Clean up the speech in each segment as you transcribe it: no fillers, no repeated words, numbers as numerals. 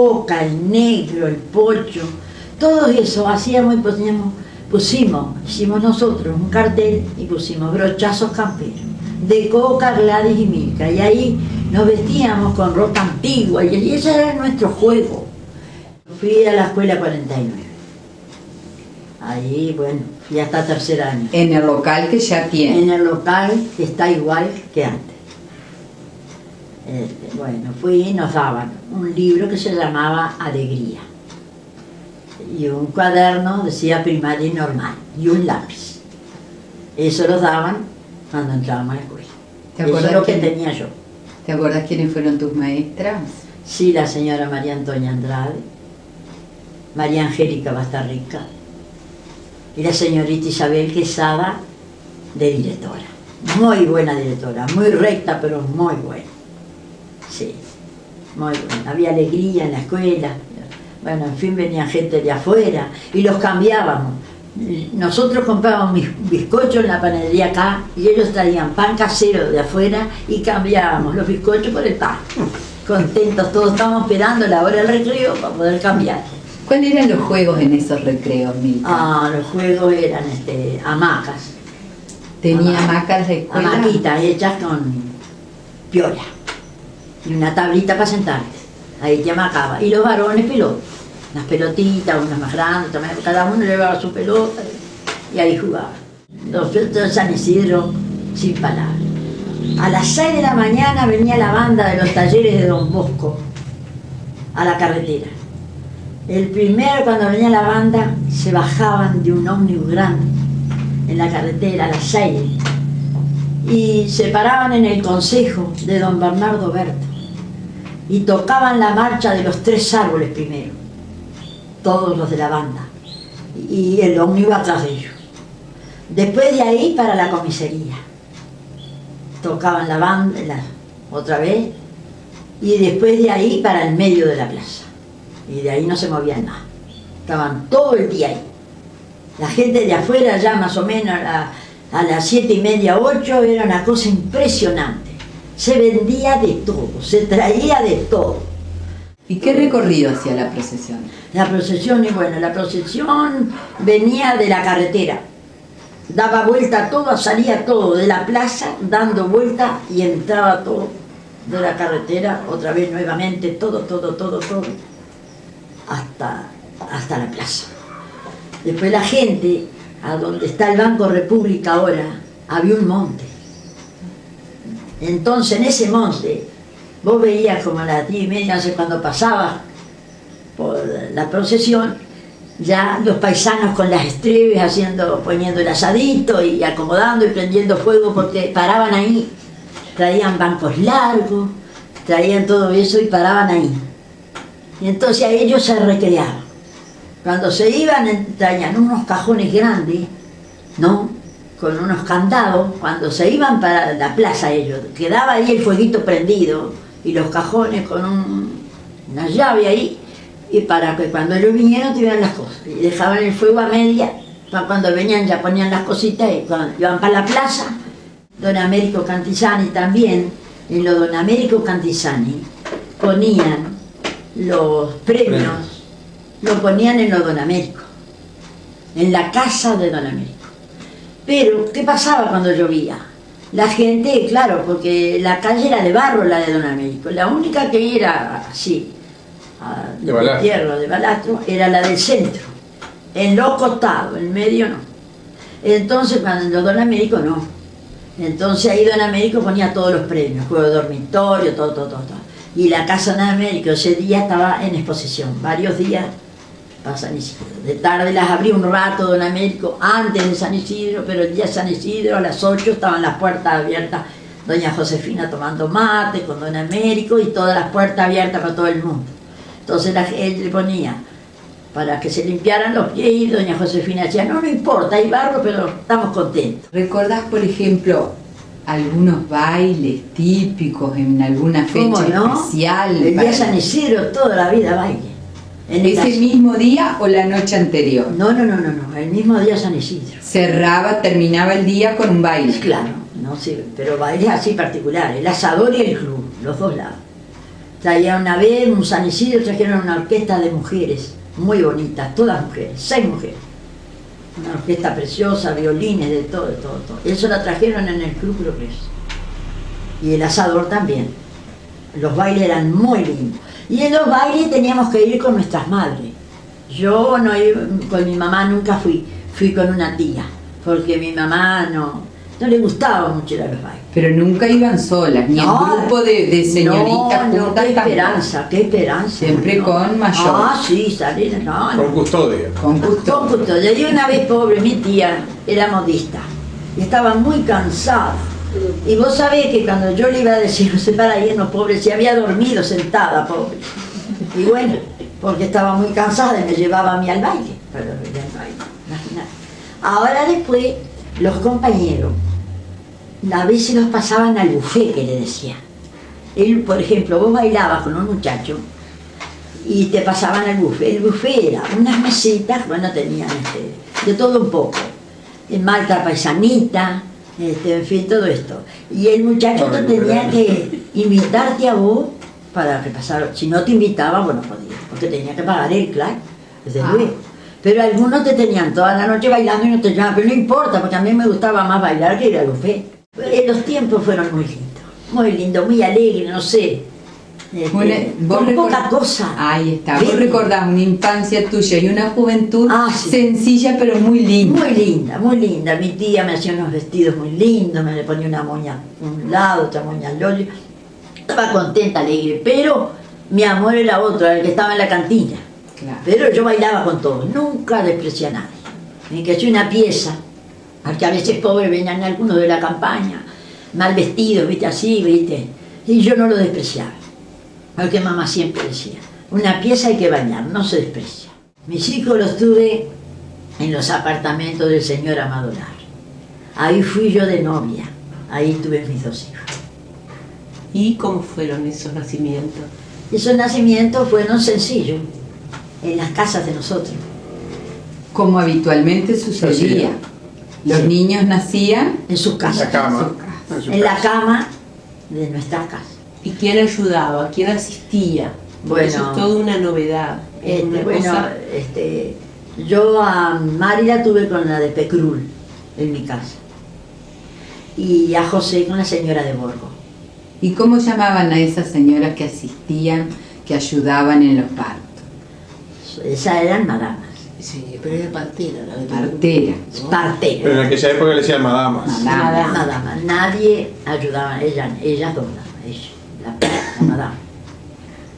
Boca, el negro, el pocho, todo eso hacíamos y hicimos nosotros un cartel y pusimos brochazos camperos, de Coca, Gladys y Milka, y ahí nos vestíamos con ropa antigua y ese era nuestro juego. Fui a la escuela 49, ahí bueno, fui hasta tercer año. ¿En el local que ya tiene? En el local que está igual que antes. Bueno, fui y nos daban un libro que se llamaba Alegría y un cuaderno decía primaria y normal y un lápiz. Eso lo daban cuando entrábamos a la escuela. Eso es lo que tenía yo. ¿Te acuerdas quiénes fueron tus maestras? Sí, la señora María Antonia Andrade, María Angélica Bastarrica y la señorita Isabel Quesada de directora. Muy buena directora, muy recta pero muy buena. Sí, muy bueno. Había alegría en la escuela. Bueno, en fin, venía gente de afuera y los cambiábamos. Nosotros comprábamos bizcochos en la panadería acá y ellos traían pan casero de afuera y cambiábamos los bizcochos por el pan. Contentos, todos estábamos esperando la hora del recreo para poder cambiar. ¿Cuáles eran los juegos en esos recreos, Milka? Los juegos eran hamacas. ¿Tenía hamacas de escuela? Hamaquitas hechas con piola. Y una tablita para sentarte, ahí te amacaba. Y los varones pelotas, unas pelotitas, unas más grandes, también, cada uno llevaba su pelota y ahí jugaba. Los fiestas de San Isidro, sin palabras. A las 6 de la mañana venía la banda de los talleres de Don Bosco a la carretera. El primero, cuando venía la banda, se bajaban de un ómnibus grande en la carretera a las 6 y se paraban en el consejo de Don Bernardo Berto y tocaban la marcha de los 3 árboles primero, todos los de la banda, y el ómnibus atrás de ellos. Después de ahí para la comisaría, tocaban la banda otra vez, y después de ahí para el medio de la plaza, y de ahí no se movían nada, estaban todo el día ahí. La gente de afuera ya más o menos a las 7:30, 8, era una cosa impresionante. Se vendía de todo, se traía de todo. ¿Y qué recorrido hacía la procesión? La procesión, y bueno, la procesión venía de la carretera. Daba vuelta todo, salía todo de la plaza, dando vuelta y entraba todo de la carretera, otra vez nuevamente, todo, hasta la plaza. Después la gente, a donde está el Banco República ahora, había un monte. Entonces en ese monte, vos veías como a las 10:30, no sé, cuando pasabas por la procesión, ya los paisanos con las estrebes poniendo el asadito y acomodando y prendiendo fuego porque paraban ahí. Traían bancos largos, traían todo eso y paraban ahí. Y entonces a ellos se recreaban. Cuando se iban, traían unos cajones grandes, ¿no?, con unos candados. Cuando se iban para la plaza ellos, quedaba ahí el fueguito prendido y los cajones con una llave ahí, y para que cuando ellos vinieran tuvieran las cosas. Y dejaban el fuego a media, para cuando venían ya ponían las cositas y cuando iban para la plaza. Don Américo Cantizani también, en lo Don Américo Cantizani, ponían los premios, lo ponían en lo Don Américo, en la casa de Don Américo. Pero, ¿qué pasaba cuando llovía? La gente, claro, porque la calle era de barro, la de Don Américo, la única que era así, de tierra, de balastro, era la del centro, en los costados, en medio no. Entonces, cuando Don Américo no. Entonces ahí Don Américo ponía todos los premios, juego de dormitorio, todo. Y la casa de Don Américo ese día estaba en exposición, varios días para San Isidro. De tarde las abría un rato Don Américo antes de San Isidro, pero el día de San Isidro a las 8 estaban las puertas abiertas, doña Josefina tomando mate con Don Américo y todas las puertas abiertas para todo el mundo. Entonces él le ponía para que se limpiaran los pies y doña Josefina decía, no importa, hay barro, pero estamos contentos. ¿Recordás, por ejemplo, algunos bailes típicos en alguna fecha especial? El día de San Isidro, toda la vida baile. ¿Ese mismo día o la noche anterior? No, el mismo día San Isidro. Terminaba el día con un baile. Claro, no sé, pero bailes así particulares, el asador y el club, los dos lados. Traía una vez, un San Isidro, trajeron una orquesta de mujeres, muy bonitas, todas mujeres, 6 mujeres. Una orquesta preciosa, violines, de todo, de todo, todo. Eso la trajeron en el Club Progreso. Y el asador también. Los bailes eran muy lindos. Y en los bailes teníamos que ir con nuestras madres. Yo no iba, con mi mamá nunca fui con una tía, porque mi mamá no le gustaba mucho ir a los bailes. Pero nunca iban solas, ni en grupo de señoritas juntas. Qué esperanza, qué esperanza. Siempre no. Con mayor. Ah, sí, salir, no. Con custodia. Con custodia. Y una vez, pobre, mi tía era modista y estaba muy cansada. Y vos sabés que cuando yo le iba a decir, no se para irnos, pobre, se había dormido sentada, pobre. Y bueno, porque estaba muy cansada y me llevaba a mí al baile. Pero ya no hay, imagínate. Ahora después, los compañeros, a veces los pasaban al buffet, que le decían. Él, por ejemplo, vos bailabas con un muchacho y te pasaban al buffet. El buffet era unas mesitas, bueno, tenían de todo un poco. Malta paisanita, en fin, todo esto. Y el muchacho te tenía que invitarte a vos para que pasara. Si no te invitaba, bueno, podía, porque tenía que pagar él, claro, desde luego. Pero algunos te tenían toda la noche bailando y no te llamaban, pero no importa, porque a mí me gustaba más bailar que ir al buffet. Los tiempos fueron muy lindos, muy alegres, no sé. Con poca cosa. Ahí está, vos recordás una infancia tuya y una juventud sencilla pero muy linda. Muy linda, muy linda. Mi tía me hacía unos vestidos muy lindos, me le ponía una moña a un lado, otra moña al otro. Estaba contenta, alegre, pero mi amor era otro, el que estaba en la cantina. Claro. Pero yo bailaba con todos, nunca desprecié a nadie. Ni que soy una pieza, porque a veces pobres venían algunos de la campaña, mal vestidos, viste, así, viste. Y yo no lo despreciaba. Lo que mamá siempre decía, una pieza hay que bañar, no se desprecia. Mis hijos los tuve en los apartamentos del señor Amado Lara. Ahí fui yo de novia, ahí tuve mis 2 hijos. ¿Y cómo fueron esos nacimientos? Esos nacimientos fueron sencillos, en las casas de nosotros. Como habitualmente sucedía. Los niños nacían en sus casas. En la cama. En la cama de nuestras casas. ¿Y quién ayudaba? ¿Quién asistía? Bueno, eso es toda una novedad. Yo a Mari la tuve con la de Pecrul, en mi casa. Y a José con la señora de Borgo. ¿Y cómo llamaban a esas señoras que asistían, que ayudaban en los partos? Esas eran madamas. Sí, pero era partera. La de partera. ¿no? Partera. Pero en aquella época le decían madamas. Madamas. Nadie ayudaba, ellas dos, la madama.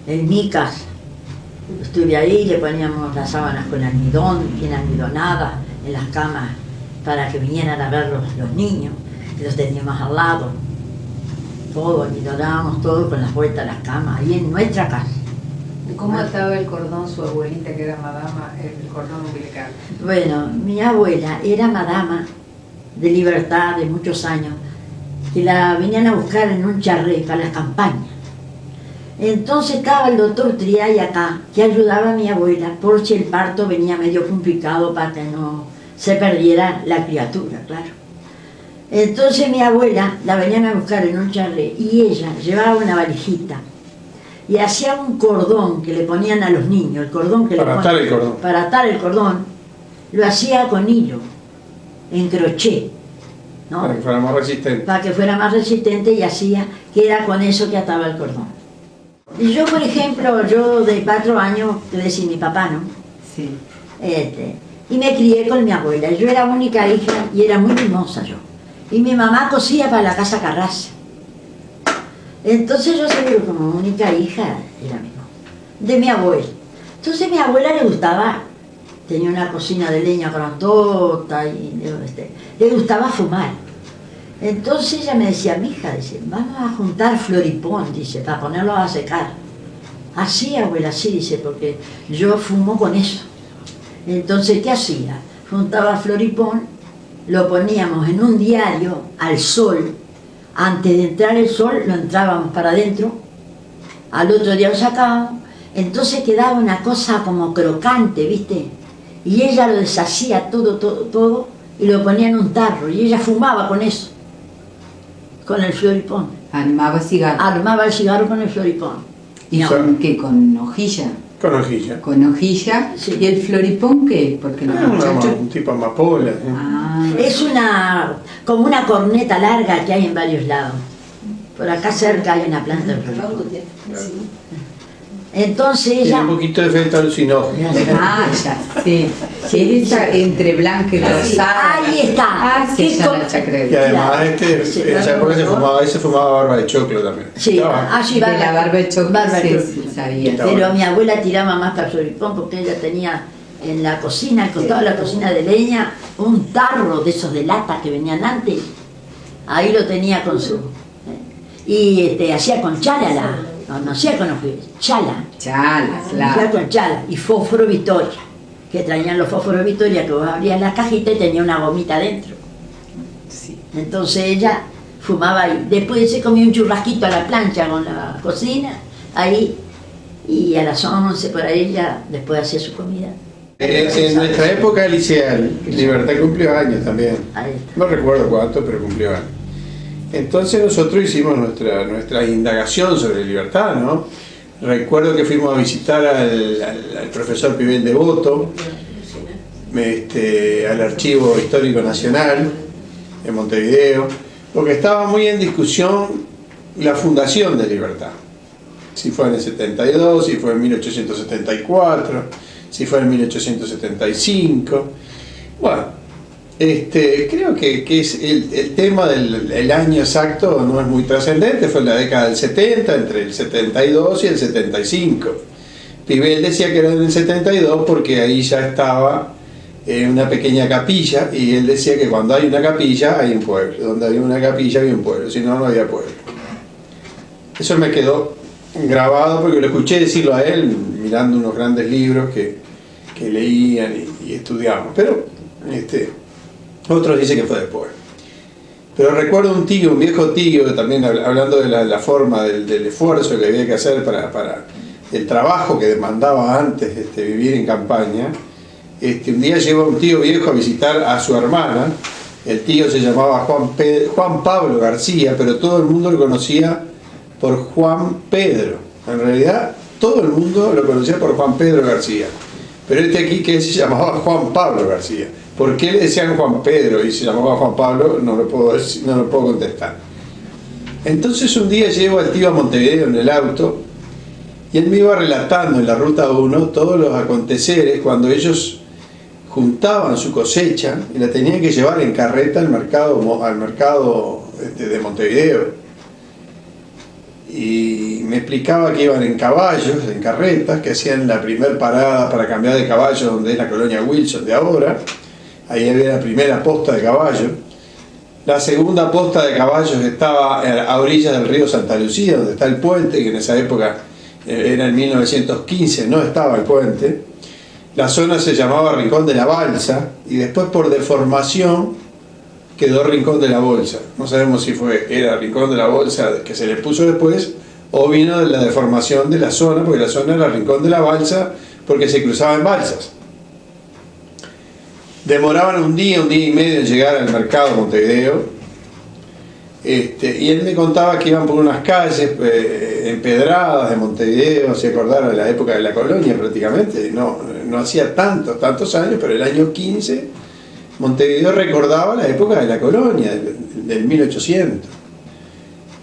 En mi casa, estuve ahí, le poníamos las sábanas con almidón, bien almidonadas, en las camas, para que vinieran a ver los niños, y los teníamos al lado. Todo, almidonábamos todo con las vueltas a las camas, ahí en nuestra casa. ¿Cómo ataba el cordón su abuelita, que era madama, el cordón umbilical? Bueno, mi abuela era madama de Libertad de muchos años, que la venían a buscar en un charré para las campañas. Entonces estaba el doctor Triay acá, que ayudaba a mi abuela, por si el parto venía medio complicado para que no se perdiera la criatura, claro. Entonces mi abuela la venían a buscar en un charré y ella llevaba una valijita y hacía un cordón que le ponían a los niños, el cordón que para atar el cordón. Para atar el cordón, lo hacía con hilo, en crochet, ¿no? Para que fuera más resistente. Para que fuera más resistente, y hacía que era con eso que ataba el cordón. Y yo, por ejemplo, yo de 4 años quedé sin mi papá, ¿no? Sí. Y me crié con mi abuela. Yo era única hija y era muy mimosa yo. Y mi mamá cosía para la casa Carrasza. Entonces yo seguro como única hija era de mi abuela. Entonces a mi abuela le gustaba, tenía una cocina de leña grandota y le gustaba fumar. Entonces ella me decía, mija, dice, vamos a juntar floripón, dice, para ponerlo a secar. Así, abuela, así, dice, porque yo fumo con eso. Entonces, ¿qué hacía? Juntaba floripón, lo poníamos en un diario al sol. Antes de entrar el sol, lo entrábamos para adentro, al otro día lo sacábamos, entonces quedaba una cosa como crocante, ¿viste? Y ella lo deshacía todo, y lo ponía en un tarro, y ella fumaba con eso, con el floripón. Armaba cigarro. Armaba el cigarro con el floripón. ¿Y con qué? ¿Con hojilla? Con hojilla. Con hojilla. Sí. ¿Y el floripón qué? Porque los muchachos... Un tipo amapola. Ah, Es como una corneta larga que hay en varios lados. Por acá cerca hay una planta de floripón. Entonces Tiene ella... un poquito de efecto alucinógeno. ah, ya sé. Sí, esa entre blanca y rosada. Ahí está. Ah, sí, ¿Qué ya co- la chacré. Y además Sí, en esa época se fumaba barba de choclo también. Sí, Estaba- allí De la barba de chocolate, barba de sí, chocolate. sí, sabía. Está Pero bueno. mi abuela tiraba más para el floripón porque ella tenía en la cocina, al costado de la cocina de leña, un tarro de esos de lata que venían antes. Ahí lo tenía con su... Y hacía con chala, no hacía con hojillas, chala. Chala, Hacía claro. con chala y fósforo Victoria, que traían los fósforos Victoria que vos abrías la cajita y tenía una gomita dentro. Sí. Entonces ella fumaba ahí. Después se comía un churrasquito a la plancha con la cocina, ahí, y a las 11 por ahí ya después hacía su comida. En nuestra época liceal, Libertad cumplió años también. Ahí está. No recuerdo cuánto, pero cumplió años. Entonces nosotros hicimos nuestra indagación sobre Libertad, ¿no? Recuerdo que fuimos a visitar al profesor Pibel Devoto, al Archivo Histórico Nacional en Montevideo, porque estaba muy en discusión la fundación de Libertad. Si fue en el 72, si fue en 1874, si fue en 1875. Bueno, creo que es el tema del año exacto no es muy trascendente, fue en la década del 70, entre el 72 y el 75. Pibel decía que era en el 72 porque ahí ya estaba una pequeña capilla, y él decía que cuando hay una capilla hay un pueblo, donde había una capilla había un pueblo, si no, no había pueblo. Eso me quedó grabado porque lo escuché decirlo a él mirando unos grandes libros que leían y estudiamos, pero otros dicen que fue después. Pero recuerdo un viejo tío, también hablando de la forma del esfuerzo que había que hacer para el trabajo que demandaba antes vivir en campaña. Un día llevó un tío viejo a visitar a su hermana. El tío se llamaba Juan Pablo García, pero todo el mundo lo conocía por Juan Pedro. En realidad, todo el mundo lo conocía por Juan Pedro García. Pero aquí que se llamaba Juan Pablo García. ¿Por qué le decían Juan Pedro y se llamaba Juan Pablo? No lo puedo contestar. Entonces un día llevo al tío a Montevideo en el auto y él me iba relatando en la ruta 1 todos los aconteceres cuando ellos juntaban su cosecha y la tenían que llevar en carreta al mercado de Montevideo. Y me explicaba que iban en caballos, en carretas, que hacían la primer parada para cambiar de caballo, donde es la colonia Wilson de ahora. Ahí había la primera posta de caballos. La segunda posta de caballos estaba a orillas del río Santa Lucía, donde está el puente, que en esa época era en 1915, no estaba el puente. La zona se llamaba Rincón de la Balsa, y después por deformación quedó Rincón de la Bolsa. No sabemos si era Rincón de la Bolsa que se le puso después, o vino de la deformación de la zona, porque la zona era Rincón de la Balsa, porque se cruzaba en balsas. Demoraban un día y medio en llegar al mercado de Montevideo, y él me contaba que iban por unas calles empedradas de Montevideo, se acordara de la época de la colonia prácticamente, no hacía tantos años, pero el año 15 Montevideo recordaba la época de la colonia, del 1800.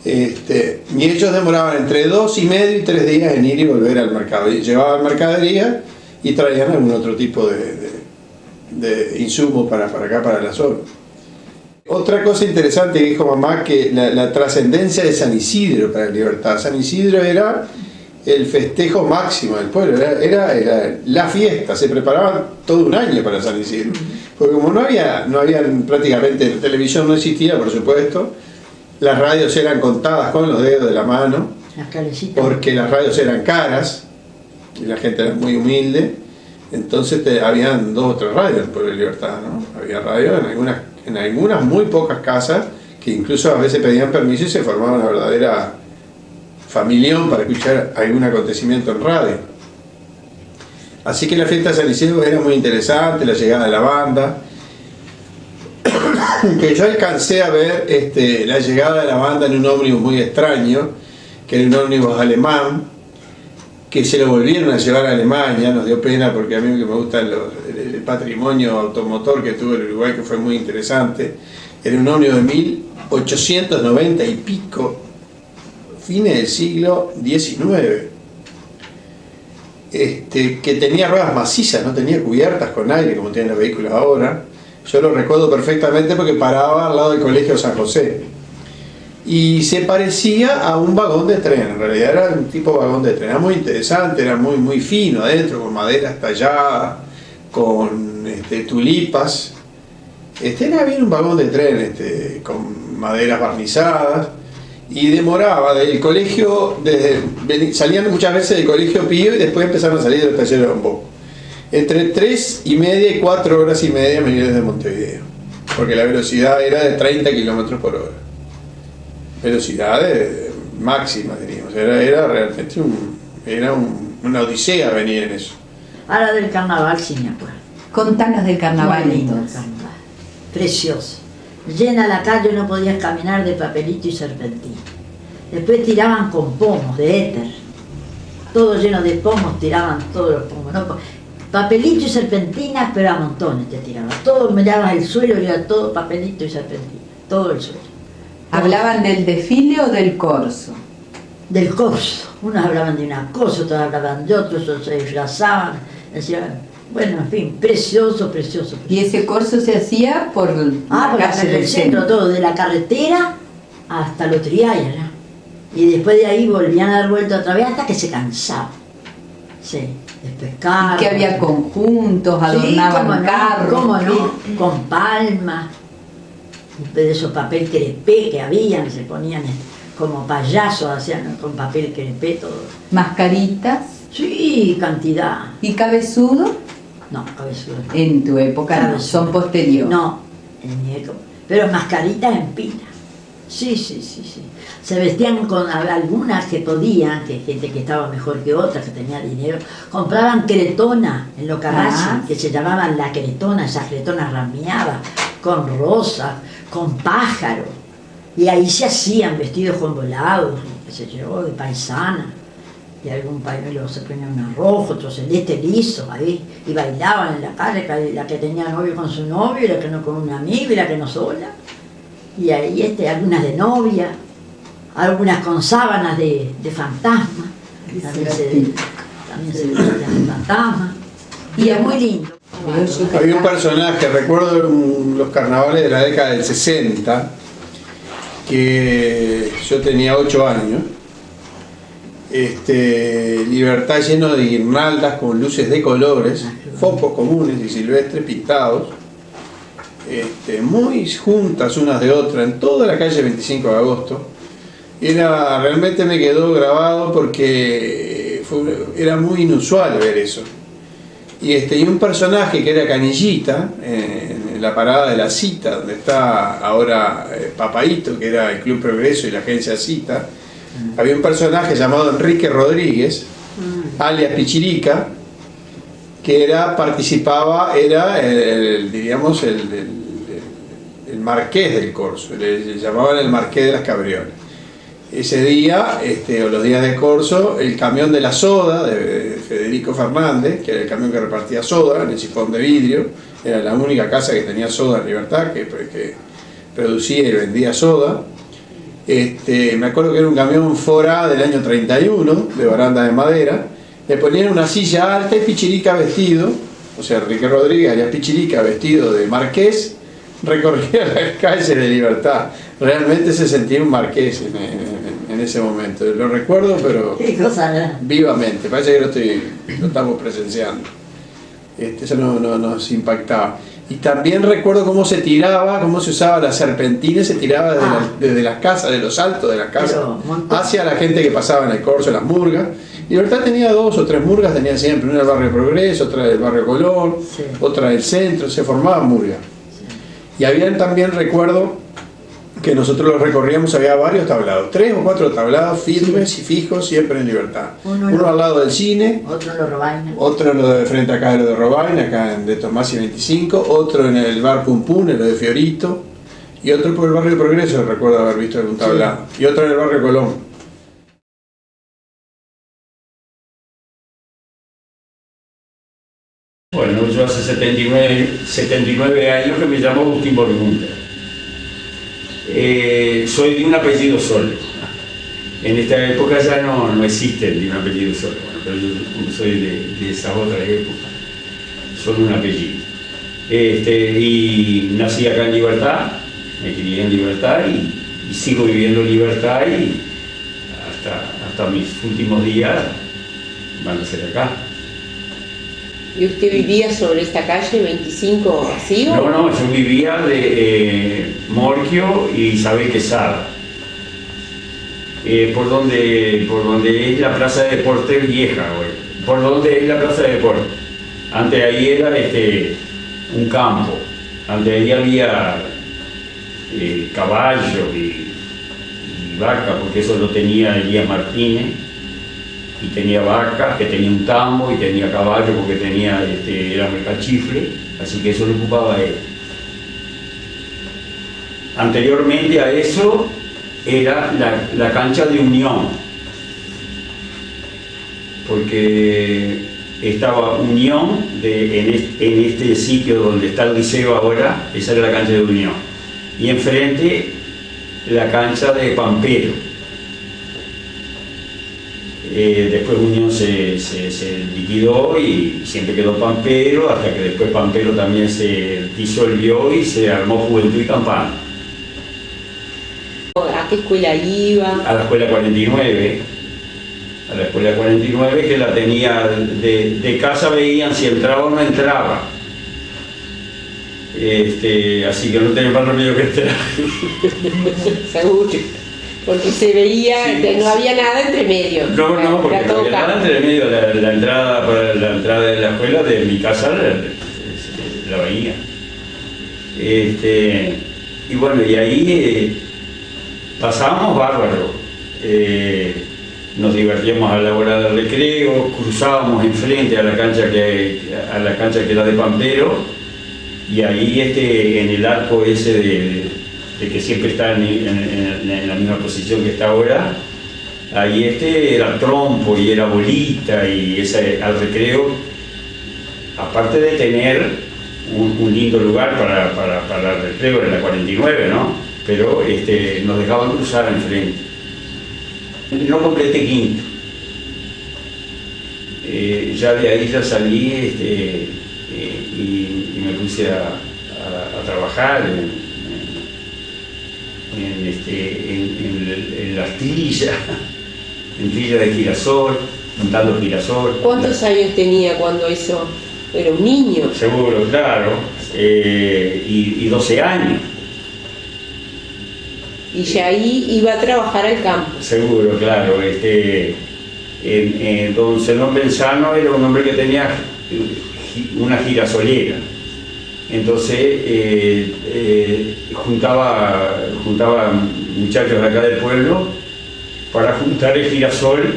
Y ellos demoraban entre 2 y medio y 3 días en ir y volver al mercado. Y llevaban mercadería y traían algún otro tipo de insumo para acá, para la zona. Otra cosa interesante que dijo mamá, que la trascendencia de San Isidro para la Libertad. San Isidro era el festejo máximo del pueblo, era la fiesta, se preparaban todo un año para San Isidro. Porque como no había prácticamente, la televisión no existía, por supuesto, las radios eran contadas con los dedos de la mano, Las calecitas. porque las radios eran caras y la gente era muy humilde. Entonces habían 2 o 3 radios en el pueblo de Libertad, ¿no? Había radios en algunas muy pocas casas que incluso a veces pedían permiso y se formaba una verdadera familión para escuchar algún acontecimiento en radio. Así que la fiesta de San Isidro era muy interesante, la llegada de la banda, que yo alcancé a ver la llegada de la banda en un ómnibus muy extraño, que era un ómnibus alemán, que se lo volvieron a llevar a Alemania. Nos dio pena porque a mí que me gusta el patrimonio automotor que tuvo el Uruguay, que fue muy interesante. Era un ómnibus de 1890 y pico, fines del siglo XIX, que tenía ruedas macizas, no tenía cubiertas con aire como tienen los vehículos ahora. Yo lo recuerdo perfectamente porque paraba al lado del Colegio San José y se parecía a un vagón de tren. En realidad era un tipo vagón de tren, era muy interesante, era muy fino adentro, con maderas talladas, con tulipas. Era bien un vagón de tren, con maderas barnizadas, y demoraba del colegio, salían muchas veces del Colegio Pío y después empezaron a salir del taller de Don Bosco. Entre 3 y media y 4 horas y media me iba desde Montevideo, porque la velocidad era de 30 kilómetros por hora. Velocidad máxima, diríamos. Era realmente una odisea venir en eso. Ahora del carnaval sí me acuerdo. Contanos del carnaval Muy lindo el entonces. carnaval. Precioso. Llena la calle, no podías caminar de papelito y serpentina. Después tiraban con pomos de éter. Todo lleno de pomos, tiraban todos los pomos. ¿No? Papelito y serpentina, pero a montones te tiraban. Todo, mirabas el suelo y era todo papelito y serpentina. Todo el suelo. ¿Hablaban del desfile o del corso? Del corso. Unos hablaban de una cosa, otros hablaban de otros, otros se disfrazaban, decían, bueno, en fin, precioso, precioso, precioso. Y ese corso se hacía por Por la la calle del centro, todo, de la carretera hasta los triales, ¿no? Y después de ahí volvían a dar vuelta otra vez hasta que se cansaban. Sí, después carros. que había conjuntos, adornaban carros. ¿Cómo no? Con palmas, de esos papel crepé que habían, se ponían como payasos, hacían con papel crepé todo. Mascaritas. Sí, cantidad. ¿Y cabezudo? No, cabezudo. En tu época no, Cabezudo. son posteriores. No, en mi época. Pero mascaritas en pila. Sí. Se vestían con algunas que podían, que gente que estaba mejor que otras, que tenía dinero. Compraban cretona en Locarracci, que se llamaban la cretona, esas cretonas rameadas, con rosas, con pájaros. Y ahí se hacían vestidos con volados, qué sé yo, de paisana. Y algún pañuelo se ponía uno rojo, otro celeste liso, ahí. Y bailaban en la calle, la que tenía novio con su novio, y la que no con un amigo, y la que no sola. Y ahí algunas de novia, algunas con sábanas de fantasma. También se vestían de fantasma. Y es muy lindo. Había un personaje, recuerdo los carnavales de la década del 60, que yo tenía 8 años. Libertad lleno de guirnaldas con luces de colores, focos comunes y silvestres pintados, muy juntas unas de otras en toda la calle 25 de agosto. Realmente me quedó grabado porque era muy inusual ver eso. Y un personaje que era Canillita, en la parada de la Cita, donde está ahora Papaíto, que era el Club Progreso y la agencia Cita. Había un personaje llamado Enrique Rodríguez, alias Pichirica, que era diríamos el marqués del corso, le llamaban el marqués de las cabriolas. Ese día, o los días de corso, el camión de la soda de Federico Fernández, que era el camión que repartía soda en el sifón de vidrio, era la única casa que tenía soda en Libertad, que producía y vendía soda. Me acuerdo que era un camión Fora del año 31, de baranda de madera. Le ponían una silla alta y Pichirica vestido, o sea, Enrique Rodríguez, alias Pichirica, vestido de marqués, recorría las calles de Libertad. Realmente se sentía un marqués en ese momento. Lo recuerdo, pero Qué cosa, ¿verdad? vivamente. Parece que lo estamos presenciando. Eso nos impactaba. Y también recuerdo cómo se usaba la serpentina, se tiraba desde las casas, de los altos de las casas, hacia la gente que pasaba en el corso, en las murgas. Libertad tenía 2 o 3 murgas, tenía siempre, una del barrio Progreso, otra del barrio Colón, Sí. otra del centro, se formaban murgas. Y habían también, recuerdo, que nosotros los recorríamos, había varios tablados, 3 o 4 tablados firmes y fijos, siempre en Libertad. Uno al lado del cine, Otro lo robaina. otro en lo de frente acá de lo de Robaina, acá de Tomás y 25, otro en el bar Pum Pum, en lo de Fiorito, y otro por el barrio Progreso, recuerdo haber visto algún tablado, y otro en el barrio Colón. Bueno, yo hace 79 años que me llamo Agustín Bormunter. Soy de un apellido solo. En esta época ya no existen de un apellido solo, bueno, pero yo soy de esas otras épocas. Solo un apellido. Y nací acá en Libertad, me crié en Libertad y sigo viviendo en Libertad y hasta mis últimos días van a ser acá. ¿Y usted vivía sobre esta calle 25 así? No, yo vivía de Morquio y Isabel Quesada. Por donde es la Plaza de Deportes vieja, hoy. Por donde es la Plaza de Deportes. Antes ahí era un campo. Antes ahí había caballos y vacas, porque eso lo tenía Elías Martínez. Y tenía vacas, que tenía un tambo, y tenía caballos porque era mercachifle, así que eso lo ocupaba él. Anteriormente a eso era la cancha de Unión, porque estaba Unión en este sitio donde está el liceo ahora, esa era la cancha de Unión, y enfrente la cancha de Pampero. Después Unión se liquidó y siempre quedó Pampero, hasta que después Pampero también se disolvió y se armó Juventud y Campana. ¿A qué escuela iba? A la escuela 49, que la tenía de casa, veían si entraba o no entraba. Así que no tenía más remedio que entrar. Seguro. Porque se veía, sí. No había nada entre medio. No, porque no había nada entre medio. La entrada de la escuela de mi casa la veía. Y bueno, y ahí pasábamos bárbaro. Nos divertíamos a la hora del recreo, cruzábamos enfrente a la cancha que era de Pampero, y ahí en el arco ese de que siempre está en la misma posición que está ahora, ahí era trompo y era bolita, y al recreo, aparte de tener un lindo lugar para el recreo en la 49, ¿no? Pero nos dejaban cruzar enfrente. No completé quinto. Ya de ahí ya salí y me puse a trabajar en la astilla, en trilla de girasol, montando girasol. ¿Cuántos años tenía cuando eso? Era un niño. Seguro, claro, y 12 años. Y ya ahí iba a trabajar al campo. Seguro, claro. Don Zenón Benzano era un hombre que tenía una girasolera. Entonces juntaba muchachos de acá del pueblo para juntar el girasol.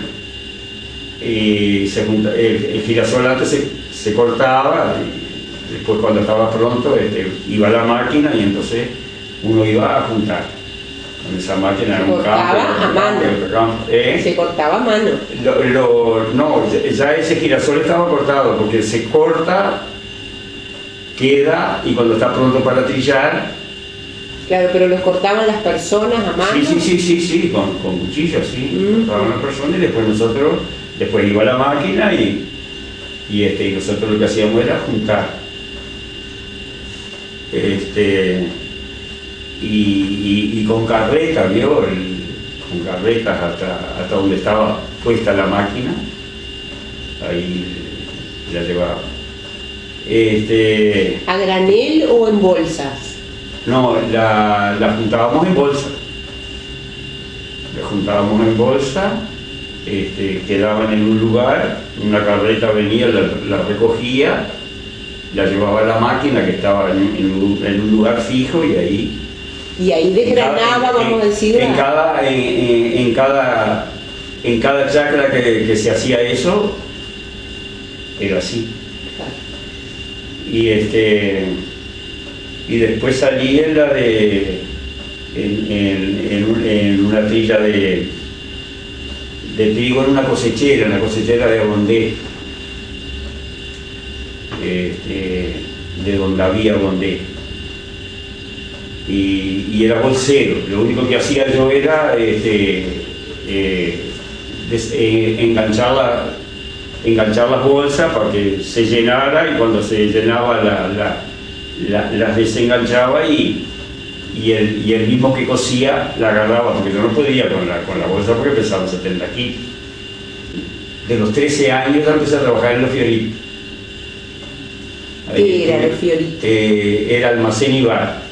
El girasol antes se cortaba, y después cuando estaba pronto iba a la máquina, y entonces uno iba a juntar. Con esa máquina era un campo. A mano. Se cortaba a mano. No, ya ese girasol estaba cortado, porque se corta, queda, y cuando está pronto para trillar. Claro, pero los cortaban las personas a mano. Sí, con cuchillos, sí. Cortaban las personas, y después iba a la máquina, y nosotros lo que hacíamos era juntar. Y con carreta, ¿vio? Con carretas hasta donde estaba puesta la máquina, ahí la llevaba. ¿A granel o en bolsas? No, la juntábamos en bolsa. La juntábamos en bolsa, quedaban en un lugar, una carreta venía, la recogía, la llevaba a la máquina que estaba en un lugar fijo, y ahí... Y ahí desgranaba, vamos a decir... En cada chacra que se hacía eso, era así. Y después salí en una trilla de trigo en la cosechera de Rondé. de donde había donde. Y era bolsero. Lo único que hacía yo era enganchar las bolsas para que se llenara, y cuando se llenaba las desenganchaba, y el mismo que cosía la agarraba, porque yo no podía con la bolsa porque pesaba 70 kilos. De los 13 años ya empecé a trabajar en los Fioritos. ¿Qué era los Fioritos? Era almacén y bar.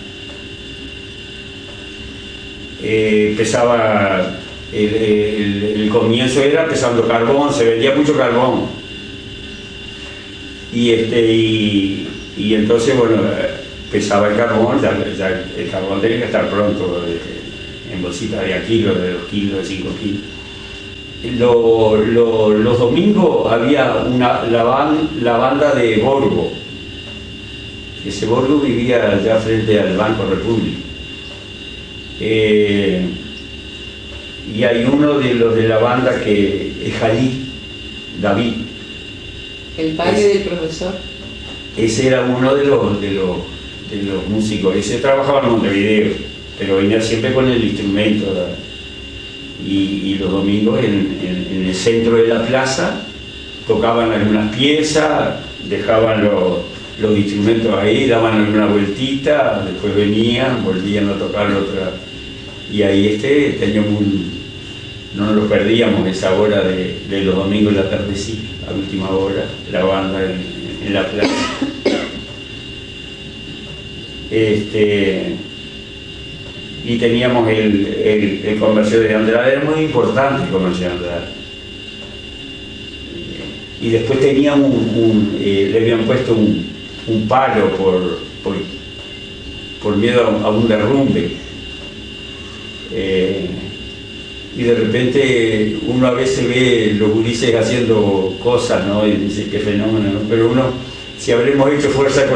Pesaba, el comienzo era pesando carbón, se vendía mucho carbón. Y entonces, bueno, pesaba el carbón, ya el carbón tenía que estar pronto, en bolsitas de a kilo, de 2 kilos, de 5 kilos. Los domingos había la banda de Borgo. Ese Borgo vivía allá frente al Banco República. Y hay uno de los de la banda que es Jalí, David. El padre del profesor. Ese era uno de los músicos. Ese trabajaba en Montevideo, pero venía siempre con el instrumento. Y los domingos en el centro de la plaza tocaban algunas piezas, dejaban los instrumentos ahí, daban alguna vueltita, después venían, volvían a tocar otra. Y ahí teníamos no nos lo perdíamos esa hora de los domingos en la tardecita, a última hora, la banda en la plaza. Y teníamos el comercio de Andrade, era muy importante el comercio de Andrade. Y después teníamos le habían puesto un palo por miedo a un derrumbe. Y de repente uno a veces ve los gurises haciendo cosas, ¿no? Y dice qué fenómeno, ¿no? Pero uno, si habremos hecho fuerza